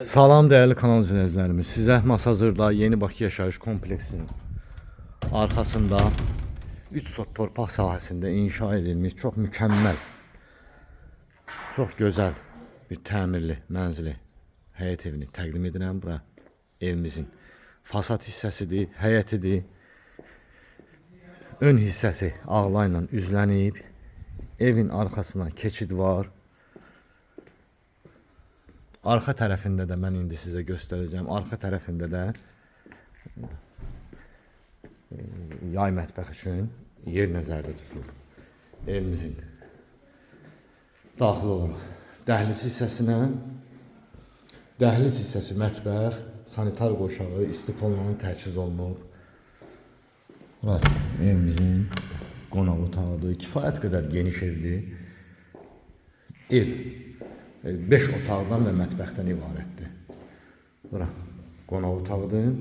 Salam değerli kanal izleyicilerimiz. Size Masazır'da Yeni Bakı Yaşayış Kompleksinin arkasında 3 sot torpaq sahəsində inşa edilmiş çok mükemmel, çok güzel bir təmirli mənzili həyət evini təqdim edirəm. Bura evimizin fasad hissəsidir, həyətidir. Ön hissəsi ağlayla üzlənib. Evin arkasına keçid var. Arka tərəfində də mən indi sizə göstərəcəm. Arka tərəfində də yay mətbəx üçün yer nəzərdə tutulur. Evimizin daxil olaraq dəhliz hissəsinə, dəhliz hissəsi mətbəx, sanitar qoşağı, istiponla təchiz olunub. Bura evimizin qonaq otağıdır. Kifayət qədər geniş evdir. Ev 5 otaqdan və mətbəxdən ibarətdir. Bura qonaq otağıdır.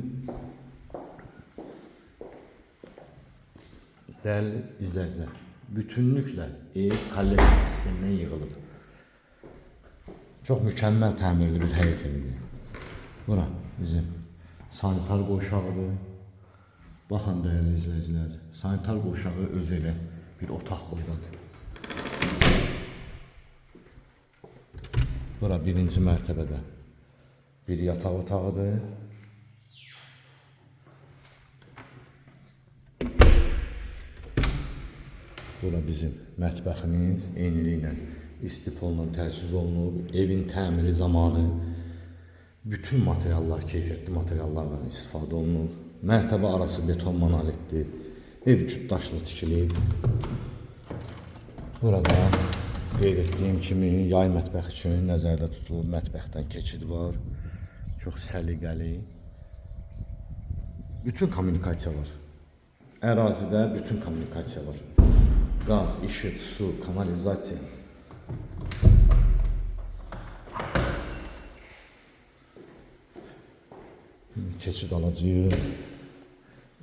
Dəyərli izləyicilər, bütünlüklə ev kollektiv sistemindən yığılıb. Çox mükəmməl təmirli bir həyət evidir. Bura bizim sanitar qoşağıdır. Baxın dəyərli izləyicilər, sanitar qoşağı özü ilə bir otaq boydadır. Bura birinci mərtəbədə bir yataq otağıdır. Bura bizim mətbəximiz, eyniliklə istiponla təchiz olunub. Evin təmiri zamanı bütün materiallar, keyfiyyətli materiallardan istifadə olunub. Mərtəbə arası beton monolitdir. Ev cütdaşlı tikilib. Burada qeyd etdiyim kimi yay mətbəx üçün nəzərdə tutulub. Mətbəxdən keçid var. Çox səliqəli. Bütün kommunikasiya var. Ərazidə bütün kommunikasiya var. Qaz, işıq, su, kanalizasiya. Keçid alacağıq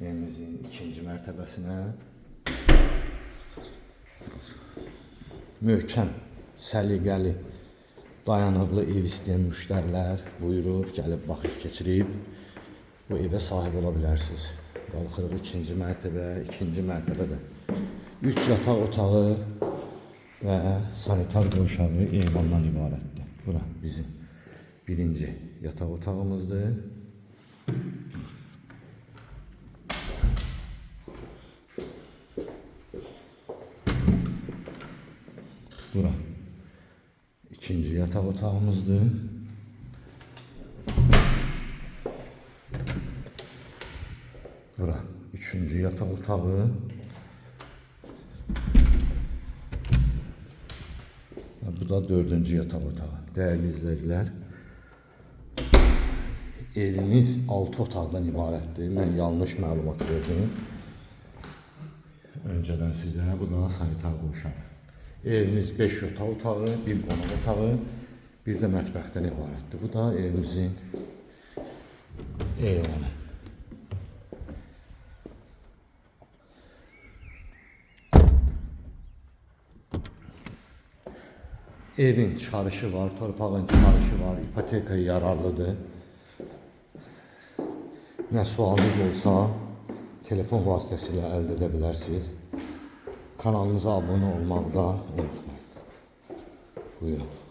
evimizin ikinci mərtəbəsinə. Möhkəm, səliqəli, dayanıqlı ev istəyən müştərilər buyurub, gəlib baxış keçirib bu evə sahib ola bilərsiniz. Qalxırıq ikinci mərtəbə, ikinci mərtəbədə 3 yataq otağı və sanitar qoşağı eyvandan ibarətdir. Bura bizim birinci yataq otağımızdır. Bura ikinci yataq otağımızdır. Bura üçüncü yataq otağı. Bu da dördüncü yataq otağı. Değerli izleyiciler, evimiz 6 otaqdan ibarətdir. Mən yanlış məlumat verdim. Öncədən sizə bu da sanitar qoşağı. Evimiz 5 yataq otağı, bir qonaq otağı, bir də mətbəxdən ibarətdir. Bu da evimizin eyvanı. Evin çıxarışı var, torpağın çıxarışı var, ipotekaya yararlıdır. Nə sualınız olsa telefon vasitəsilə əldə edə bilərsiniz. Kanalımıza abunə olmaqda unutmayın. Buyurun.